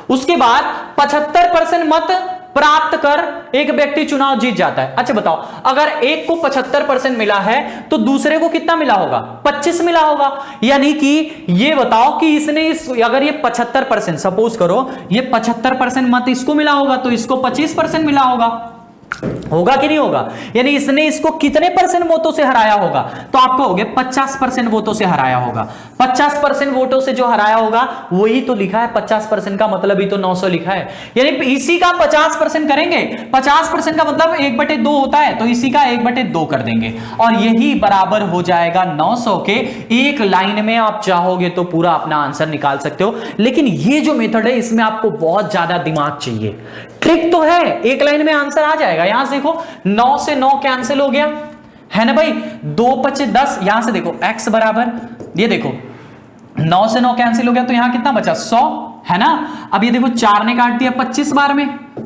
[SPEAKER 1] उसके बाद 75% मत प्राप्त कर एक व्यक्ति चुनाव जीत जाता है। अच्छा बताओ, अगर एक को 75% मिला है तो दूसरे को कितना मिला होगा? 25 मिला होगा। यानी कि ये बताओ कि इसने अगर ये 75%, सपोज करो ये 75% मत इसको मिला होगा तो इसको 25% मिला होगा कि नहीं होगा? यानी इसने इसको कितने परसेंट वोटों से हराया होगा? तो आपको हो गया 50% वोटों से हराया होगा। 50% वोटों से जो हराया होगा वही तो लिखा है, 50% का मतलब ही तो 900 लिखा है। यानी इसी का 50% करेंगे, 50% का मतलब 1/2 होता है, तो इसी का 1/2 कर देंगे और यही बराबर हो जाएगा 900 के। एक लाइन में आप चाहोगे तो पूरा अपना आंसर निकाल सकते हो, लेकिन ये जो मेथड है इसमें आपको बहुत ज्यादा दिमाग चाहिए। ट्रिक तो है, एक लाइन में आंसर आ जाएगा। यहां से देखो 9 से 9 कैंसिल हो गया, है ना भाई। 2×5=10, यहां से देखो x बराबर, ये देखो 9 से 9 कैंसिल हो गया तो यहां कितना बचा? 100, है ना। अब ये देखो 4 ने काट दिया 25 बार में,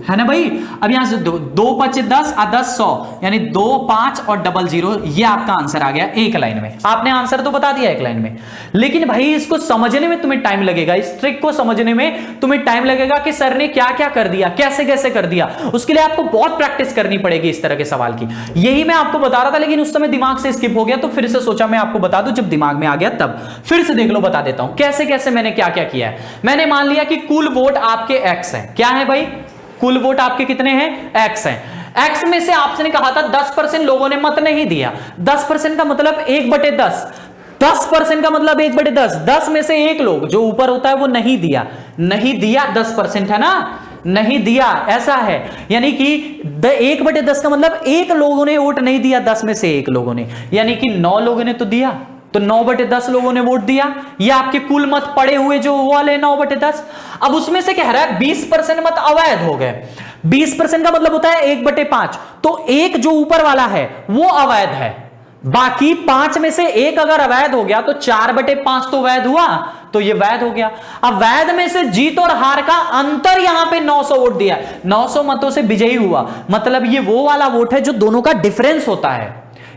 [SPEAKER 1] है ना भाई। अब यहां से 2×5=10 और 10 100, यानी 2 5 और 00, ये आपका आंसर आ गया एक लाइन में। आपने आंसर तो बता दिया एक लाइन में, लेकिन भाई इसको समझने में तुम्हें टाइम लगेगा, इस ट्रिक को समझने में तुम्हें टाइम लगेगा कि सर ने क्या क्या कर दिया, कैसे कैसे कर दिया। उसके लिए आपको बहुत प्रैक्टिस करनी पड़ेगी इस तरह के सवाल की। यही मैं आपको बता रहा था, लेकिन उस समय दिमाग से स्किप हो गया, तो फिर से सोचा मैं आपको बता दूं, जब दिमाग में आ गया तब। फिर से देख लो, बता देता हूं कैसे कैसे मैंने क्या क्या किया है। मैंने मान लिया कि कुल वोट आपके x है। क्या है भाई? कुल वोट आपके कितने हैं? x हैं। x में से आपने कहा था 10% लोगों ने मत नहीं दिया। 10% का मतलब 1/10, 10% का मतलब 1/10। 10 में से एक लोग जो ऊपर होता है वो नहीं दिया, नहीं दिया 10%, है ना। नहीं दिया, ऐसा है। यानी कि 1/10 का मतलब 1 लोगों ने वोट नहीं दिया, 10 में से 1 लोगों ने, यानी कि 9 लोगों ने तो दिया, तो 9/10 लोगों ने वोट दिया। ये आपके कुल मत पड़े हुए जो वाले 9/10। अब उसमें से कह रहा है 20% मत अवैध हो गए। 20% का मतलब होता है 1/5, तो 1 जो ऊपर वाला है वो अवैध है, बाकी 5 में से 1 अगर अवैध हो गया तो 4/5 तो वैध हुआ, तो ये वैध हो गया। अब वैध में से जीत और हार का अंतर यहां पे 900 वोट दिया, 900 मतों से विजयी हुआ, मतलब ये वो वाला वोट है जो दोनों का डिफरेंस होता है,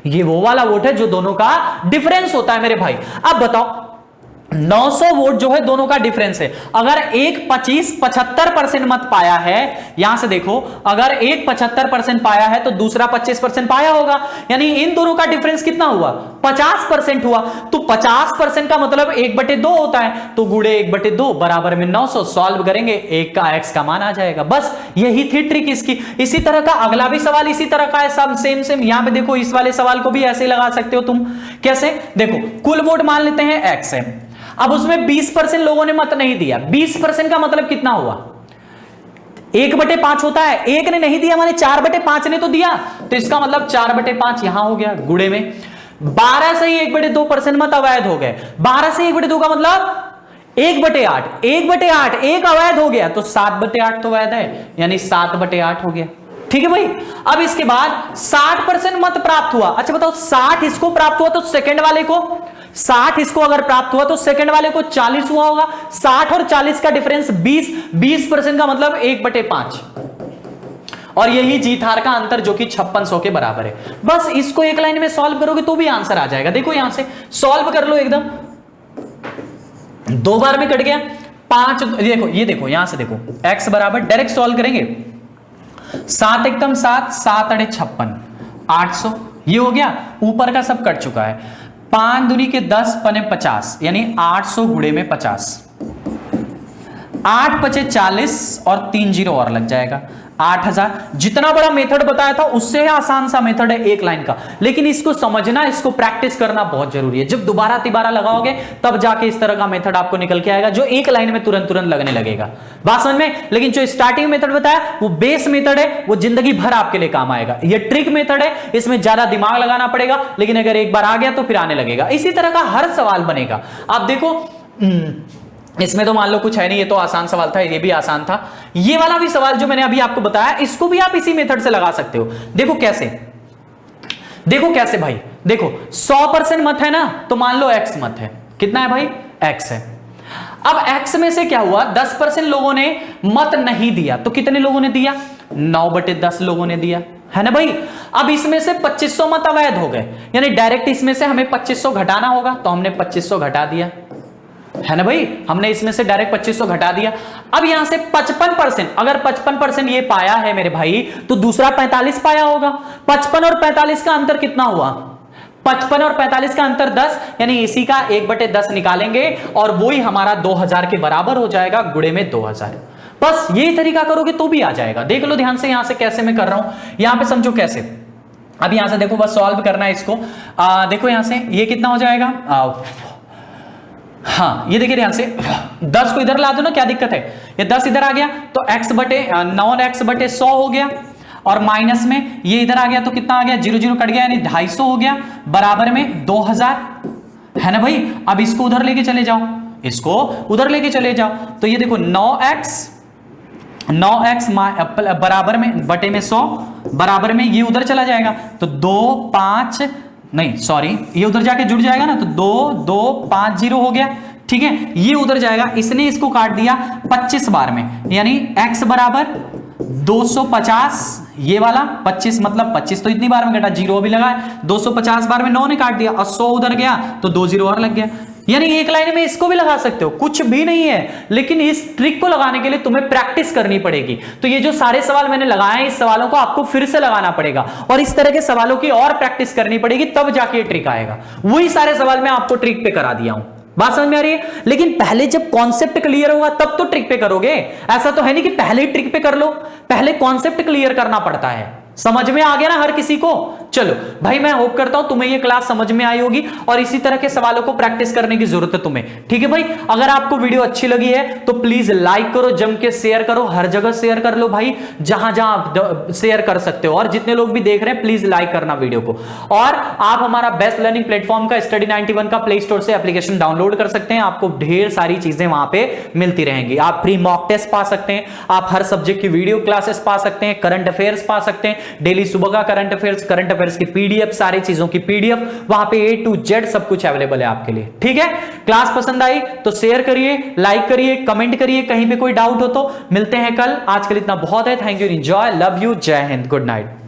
[SPEAKER 1] ये वो वाला वोट है जो दोनों का डिफरेंस होता है मेरे भाई। अब बताओ 900 वोट जो है दोनों का डिफरेंस है, अगर एक 75% मत पाया है, यहां से देखो, अगर एक 75% पाया है तो दूसरा 25% पाया होगा, यानी इन दोनों का डिफरेंस कितना हुआ, 50% हुआ। तो 50% का मतलब 1/2 होता है, तो गुणे 1/2 बराबर में 900, सॉल्व करेंगे 1 का x का मान आ जाएगा। बस यही थी ट्रिक इसकी। इसी तरह का अगला भी सवाल इसी तरह का है, सब सेम यहां पे देखो, इस वाले सवाल को भी ऐसे लगा सकते हो तुम। कैसे, देखो कुल वोट मान लेते हैं x है, अब उसमें 20% लोगों ने मत नहीं दिया, 20% का मतलब कितना हुआ, 1/5 होता है, 1 ने नहीं दिया माने 4/5 ने तो दिया, तो इसका मतलब 4/5 यहां हो गया, गुणे में 12 से ही 1/2% मत अवैध हो गए। 12 से 1/2 का मतलब 1/8, 1/8 एक अवैध हो गया, तो 7/8 तो वैध है, यानी 7/8 हो गया। ठीक है भाई। अब इसके बाद 60% मत प्राप्त हुआ। अच्छा बताओ, 60 इसको प्राप्त हुआ तो सेकंड वाले को, 60 इसको अगर प्राप्त हुआ तो सेकंड वाले को 40 हुआ होगा। 60 और 40 का डिफरेंस 20, 20% का मतलब 1/5, और यही जीत हार का अंतर जो कि 5600 के बराबर है। बस इसको एक लाइन में सॉल्व करोगे तो भी आंसर आ जाएगा। देखो यहां से सॉल्व कर लो एकदम, 2 बार में कट गया 5, देखो ये देखो यहां से देखो x बराबर, डायरेक्ट सॉल्व करेंगे, 7 एकम 7, 7 अड़े 56, 800 ये हो गया, ऊपर का सब कट चुका है। 5 दूनी के 10 पने 50, यानी 800 गुणे में 50, 8 पचे 40 और 3 जीरो और लग जाएगा, 8000। जितना बड़ा मेथड बताया था उससे आसान सा मेथड है एक लाइन का, लेकिन इसको समझना, इसको प्रैक्टिस करना बहुत जरूरी है। जब दोबारा तिबारा लगाओगे तब जाके इस तरह का मेथड आपको निकल के आएगा जो एक लाइन में तुरंत लगने लगेगा। बात समझ में? लेकिन जो स्टार्टिंग मेथड बताया वो बेस मेथड है, वो जिंदगी भर आपके लिए काम आएगा। ये ट्रिक मेथड है, इसमें ज्यादा दिमाग लगाना पड़ेगा, लेकिन अगर एक बार आ गया तो फिर आने लगेगा। इसी तरह का हर सवाल बनेगा। आप देखो इसमें तो मान लो कुछ है नहीं, ये तो आसान सवाल था, ये भी आसान था। ये वाला भी सवाल जो मैंने अभी आपको बताया, इसको भी आप इसी मेथड से लगा सकते हो। देखो कैसे, देखो कैसे भाई, देखो 100% मत है ना, तो मान लो x मत है, कितना है भाई, x है। अब x में से क्या हुआ, 10% लोगों ने मत नहीं दिया, तो कितने लोगों ने दिया, 9/10 लोगों ने दिया, है ना भाई। अब इसमें से 2500 मत अवैध हो गए, यानी डायरेक्ट इसमें से हमें 2500 घटाना होगा, तो हमने 2500 घटा दिया, है ना भाई, हमने इसमें से डायरेक्ट 2500 घटा दिया। अब यहां से 55%, अगर 55% ये पाया है मेरे भाई, तो दूसरा 45 पाया होगा। 55 और 45 का अंतर कितना हुआ, 55 और 45 का अंतर 10, यानी इसी का 1/10 निकालेंगे और वही हमारा 2000 के बराबर हो जाएगा, गुणे में 2000। बस यही तरीका करोगे तो भी आ जाएगा। देख लो ध्यान से, यहां से कैसे मैं कर रहा हूं, यहां पे समझो कैसे। अब यहां से देखो, बस सॉल्व करना है इसको। देखो यहां से ये कितना हो जाएगा, हाँ ये देखिए ध्यान से, 10 को इधर ला दो ना, क्या दिक्कत है, ये 10 इधर आ गया तो x/9x/100 हो गया, और माइनस में ये इधर आ गया तो कितना आ गया, 0 0 कट गया, यानी 250 हो गया, बराबर में 2000, है ना भाई। अब इसको उधर लेके चले जाओ, इसको उधर लेके चले जाओ, तो ये देखो 9x बराबर में बटे में 100, बराबर में ये उधर चला जाएगा, तो 2 5 नहीं सॉरी, ये उधर जाके जुड़ जाएगा ना, तो 2 2 5 0 हो गया, ठीक है। ये उधर जाएगा, इसने इसको काट दिया 25 बार में, यानी x बराबर 250, ये वाला 25 मतलब 25 तो इतनी बार में कटा, 0 भी लगा, 250 बार में 9 ने काट दिया, और 100 उधर गया तो 2 0 और लग गया। यानी एक लाइन में इसको भी लगा सकते हो, कुछ भी नहीं है, लेकिन इस ट्रिक को लगाने के लिए तुम्हें प्रैक्टिस करनी पड़ेगी। तो ये जो सारे सवाल मैंने लगाए हैं, इस सवालों को आपको फिर से लगाना पड़ेगा, और इस तरह के सवालों की और प्रैक्टिस करनी पड़ेगी, तब जाके ये ट्रिक आएगा। वही सारे सवाल मैं आपको ट्रिक पे करा दिया हूं, बात समझ में आ रही है। लेकिन पहले जब कॉन्सेप्ट क्लियर होगा तब तो ट्रिक पे करोगे, ऐसा तो है नहीं कि पहले ही ट्रिक पे कर लो, पहले कॉन्सेप्ट क्लियर करना पड़ता है, समझ में आ गया ना हर किसी को? चलो भाई, मैं होप करता हूं तुम्हें ये क्लास समझ में आई होगी और इसी तरह के सवालों को प्रैक्टिस करने की जरूरत है तुम्हें। ठीक है भाई, अगर आपको वीडियो अच्छी लगी है तो प्लीज लाइक करो, जम के शेयर करो, हर जगह शेयर कर लो भाई, जहां जहां शेयर कर सकते हो। और जितने लोग भी देख रहे हैं प्लीज लाइक करना वीडियो को। और आप हमारा बेस्ट लर्निंग प्लेटफॉर्म का स्टडी 91 का प्ले स्टोर से एप्लीकेशन डाउनलोड कर सकते हैं। आपको ढेर सारी चीजें वहां पे मिलती रहेंगी। आप फ्री मॉक टेस्ट पा सकते हैं, आप हर सब्जेक्ट की वीडियो क्लासेस पा सकते हैं, करंट अफेयर्स पा सकते हैं, डेली सुबह का करंट अफेयर्स की पीडीएफ, सारी चीजों की पीडीएफ वहां पे A to Z सब कुछ अवेलेबल है आपके लिए। ठीक है, क्लास पसंद आई तो शेयर करिए, लाइक करिए, कमेंट करिए, कहीं पे कोई डाउट हो तो। मिलते हैं कल, आज के लिए इतना बहुत है। Thank you, enjoy, love you, जय हिंद, गुड नाइट।